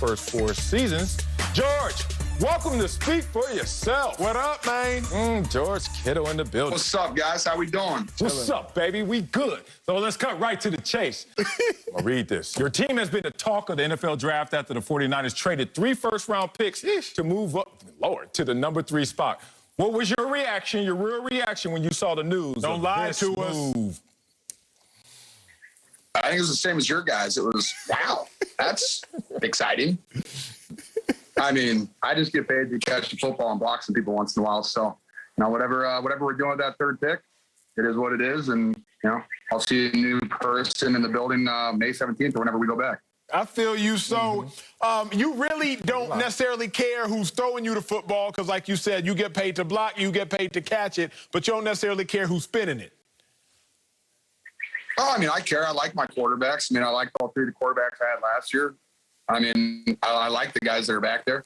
first 4 seasons. George, welcome to Speak for Yourself. What up, man? George Kittle in the building. What's up, guys? How we doing? What's up, baby? We good. So let's cut right to the chase. I'll read this. Your team has been the talk of the NFL draft after the 49ers traded 3 first-round picks to move up, Lord, to the number 3 spot. What was your reaction, your real reaction when you saw the news? Don't lie to us. I think it was the same as your guys. It was, wow, that's exciting. I mean, I just get paid to catch the football and block some people once in a while. So, whatever we're doing with that 3rd pick, it is what it is. And, I'll see a new person in the building May 17th or whenever we go back. I feel you. So you really don't necessarily care who's throwing you the football because, like you said, you get paid to block, you get paid to catch it, but you don't necessarily care who's spinning it. Oh, I mean, I care. I like my quarterbacks. I mean, I liked all 3 of the quarterbacks I had last year. I mean, I like the guys that are back there.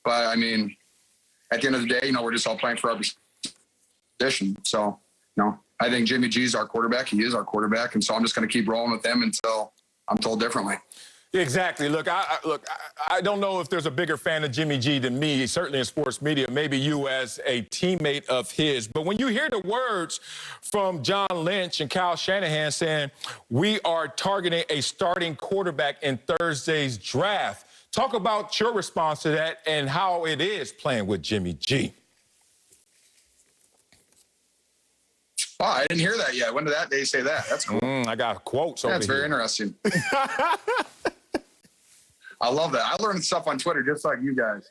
But, I mean, at the end of the day, we're just all playing for our position. So, I think Jimmy G's our quarterback. He is our quarterback. And so I'm just going to keep rolling with him until I'm told differently. Exactly. Look, I don't know if there's a bigger fan of Jimmy G than me, certainly in sports media, maybe you as a teammate of his. But when you hear the words from John Lynch and Kyle Shanahan saying, we are targeting a starting quarterback in Thursday's draft, talk about your response to that and how it is playing with Jimmy G. Oh, I didn't hear that yet. When did that day say that? That's cool. I got quotes over here. That's very interesting. I love that. I learned stuff on Twitter just like you guys.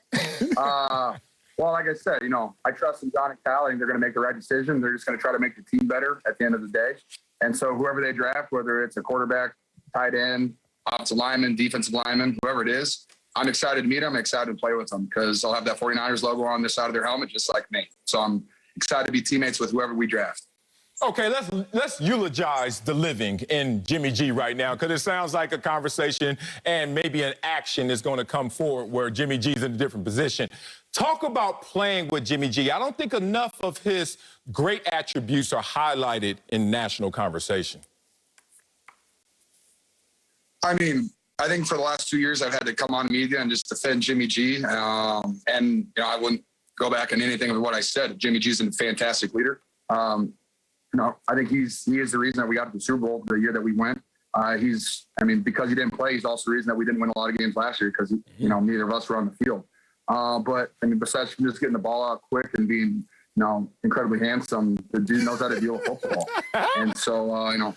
Well, like I said, I trust in John and Kyle. I think they're going to make the right decision. They're just going to try to make the team better at the end of the day. And so whoever they draft, whether it's a quarterback, tight end, offensive lineman, defensive lineman, whoever it is, I'm excited to meet them. I'm excited to play with them because they'll have that 49ers logo on this side of their helmet just like me. So I'm excited to be teammates with whoever we draft. Okay, let's eulogize the living in Jimmy G right now because it sounds like a conversation and maybe an action is going to come forward where Jimmy G's in a different position. Talk about playing with Jimmy G. I don't think enough of his great attributes are highlighted in national conversation. I mean, I think for the last 2 years I've had to come on media and just defend Jimmy G. I wouldn't go back on anything of what I said. Jimmy G's a fantastic leader. I think he is the reason that we got to the Super Bowl the year that we went. Because he didn't play, he's also the reason that we didn't win a lot of games last year because, neither of us were on the field. Besides from just getting the ball out quick and being, incredibly handsome, the dude knows how to deal with football. And so,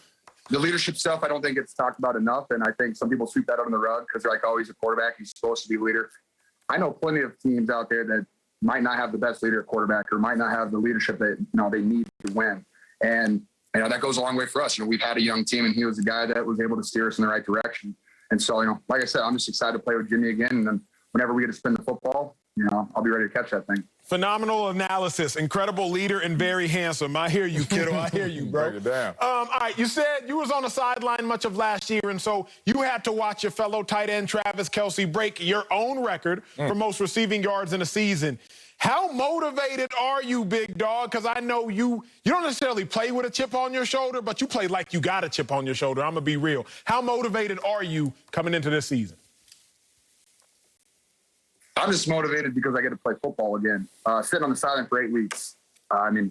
the leadership stuff, I don't think it's talked about enough. And I think some people sweep that under the rug because they're like, oh, he's a quarterback. He's supposed to be a leader. I know plenty of teams out there that might not have the best leader at quarterback or might not have the leadership that, they need to win. And, that goes a long way for us. We've had a young team, and he was the guy that was able to steer us in the right direction. And so, like I said, I'm just excited to play with Jimmy again. And then whenever we get to spin the football, I'll be ready to catch that thing. Phenomenal analysis. Incredible leader and very handsome. I hear you, kiddo. I hear you, bro. Break it down. All right, you said you was on the sideline much of last year, and so you had to watch your fellow tight end Travis Kelce break your own record for most receiving yards in a season. How motivated are you, big dog? Because I know you don't necessarily play with a chip on your shoulder, but you play like you got a chip on your shoulder. I'm going to be real. How motivated are you coming into this season? I'm just motivated because I get to play football again. Sitting on the sideline for 8 weeks,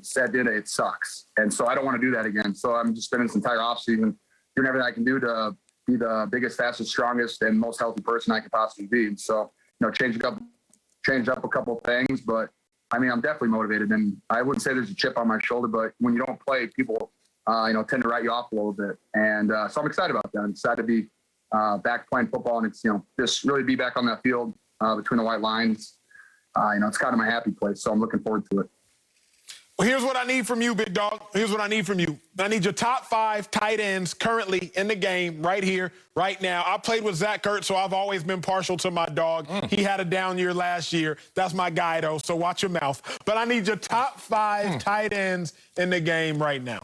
sad day, it sucks. And so I don't want to do that again. So I'm just spending this entire offseason doing everything I can do to be the biggest, fastest, strongest, and most healthy person I could possibly be. And so, change up a couple of things, but I'm definitely motivated, and I wouldn't say there's a chip on my shoulder, but when you don't play, people, tend to write you off a little bit. And so I'm excited about that. I'm excited to be back playing football and it's, just really be back on that field between the white lines. It's kind of my happy place. So I'm looking forward to it. Well, here's what I need from you, big dog. Here's what I need from you. I need your top 5 tight ends currently in the game right here, right now. I played with Zach Ertz, so I've always been partial to my dog. He had a down year last year. That's my guy, though, so watch your mouth. But I need your top 5 tight ends in the game right now.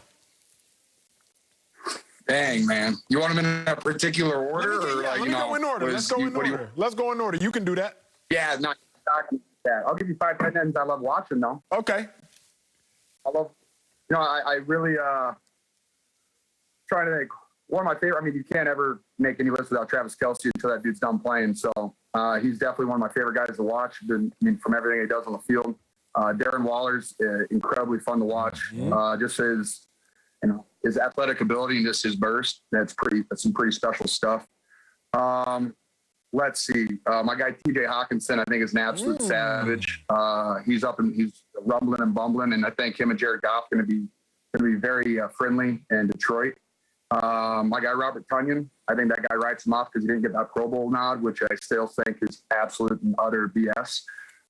Dang, man. You want them in a particular order? Let me go in order. Let's go in order. Let's go in order. You can do that. Yeah, not talking that. I'll give you 5 tight ends I love watching, though. Okay. I love, I really trying to think one of my favorite. I mean, you can't ever make any list without Travis Kelce until that dude's done playing. So he's definitely one of my favorite guys to watch. From everything he does on the field. Darren Waller's incredibly fun to watch. Just his athletic ability and just his burst. That's some pretty special stuff. Let's see. My guy TJ Hawkinson, I think, is an absolute savage. He's rumbling and bumbling, and I think him and Jared Goff going to be very friendly in Detroit. My guy Robert Tonyan, I think that guy writes him off because he didn't get that Pro Bowl nod, which I still think is absolute and utter BS.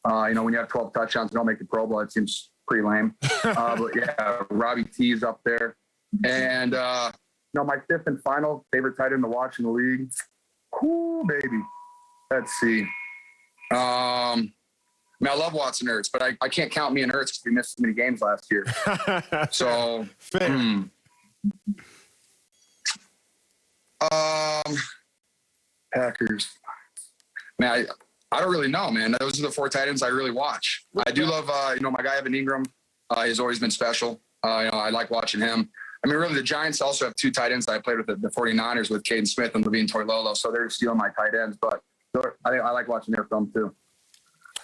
When you have 12 touchdowns and don't make the Pro Bowl, it seems pretty lame. But yeah, Robbie T is up there. And, my fifth and final favorite tight end to watch in the league. Cool, baby. Let's see. I love Watson Ertz, but I can't count me and Ertz because we missed so many games last year. So, Packers. Man, I don't really know, man. Those are the 4 tight ends I really watch. I do love, my guy Evan Ingram. He's always been special. I like watching him. I mean, really, the Giants also have 2 tight ends that I played with the 49ers with Caden Smith and Levine Toilolo, so they're stealing my tight ends. But I like watching their film, too.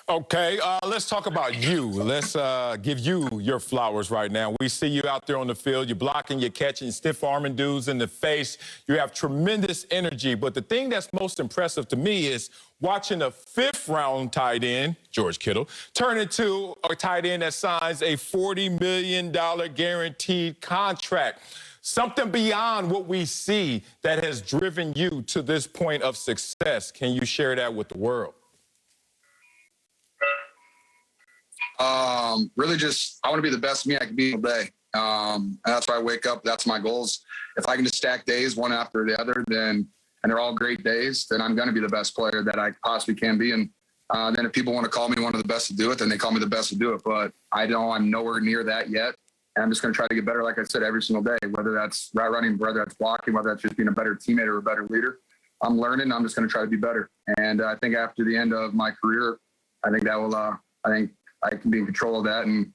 Okay, let's talk about you. Let's give you your flowers right now. We see you out there on the field. You're blocking, you're catching, stiff-arming dudes in the face. You have tremendous energy. But the thing that's most impressive to me is watching a 5th-round tight end, George Kittle, turn into a tight end that signs a $40 million guaranteed contract. Something beyond what we see that has driven you to this point of success. Can you share that with the world? Really just, I want to be the best me I can be all day. And that's why I wake up. That's my goals. If I can just stack days one after the other, and they're all great days, then I'm going to be the best player that I possibly can be. And then if people want to call me one of the best to do it, then they call me the best to do it. But I know I'm nowhere near that yet. And I'm just going to try to get better, like I said, every single day, whether that's route running, whether that's blocking, whether that's just being a better teammate or a better leader. I'm learning. I'm just going to try to be better. And I think after the end of my career, I think that will, I think I can be in control of that, and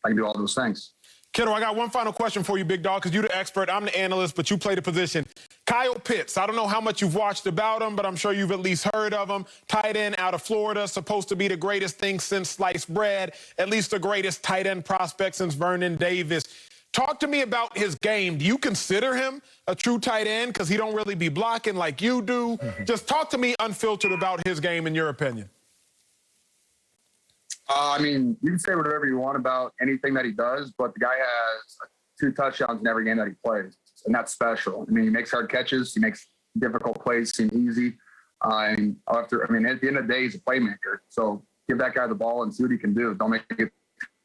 I can do all those things. Kittle, I got one final question for you, big dog, because you're the expert. I'm the analyst, but you play the position. Kyle Pitts, I don't know how much you've watched about him, but I'm sure you've at least heard of him. Tight end out of Florida, supposed to be the greatest thing since sliced bread, at least the greatest tight end prospect since Vernon Davis. Talk to me about his game. Do you consider him a true tight end because he don't really be blocking like you do? Just talk to me unfiltered about his game in your opinion. I mean, you can say whatever you want about anything that he does, but the guy has 2 touchdowns in every game that he plays, and that's special. I mean, he makes hard catches. He makes difficult plays seem easy. And at the end of the day, he's a playmaker. So give that guy the ball and see what he can do. Don't make it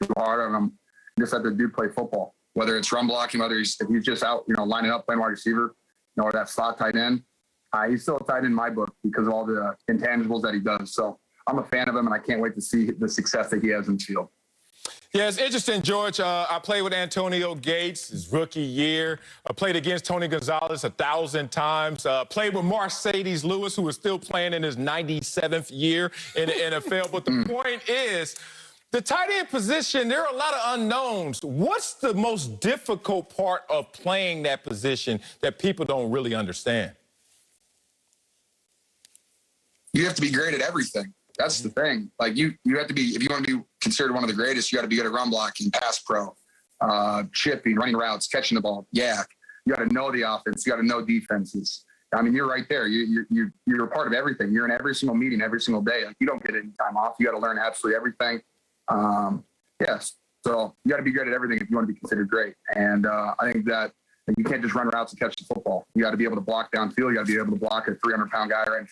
too hard on him. Just let the dude play football, whether it's run blocking, whether if he's just out, lining up, playing wide receiver, or that slot tight end. He's still a tight end in my book because of all the intangibles that he does. So I'm a fan of him, and I can't wait to see the success that he has in the field. Yeah, it's interesting, George. I played with Antonio Gates his rookie year. I played against Tony Gonzalez 1,000 times. Played with Mercedes Lewis, who is still playing in his 97th year in the NFL. But the point is, the tight end position, there are a lot of unknowns. What's the most difficult part of playing that position that people don't really understand? You have to be great at everything. That's the thing. Like you have to be, if you want to be considered one of the greatest, you got to be good at run blocking, pass pro, chipping, running routes, catching the ball, yak. You got to know the offense. You got to know defenses. I mean, you're right there. You're a part of everything. You're in every single meeting, every single day. Like, you don't get any time off. You got to learn absolutely everything. Yes. So you got to be good at everything if you want to be considered great. And I think that you can't just run routes and catch the football. You got to be able to block downfield. You got to be able to block a 300-pound guy right in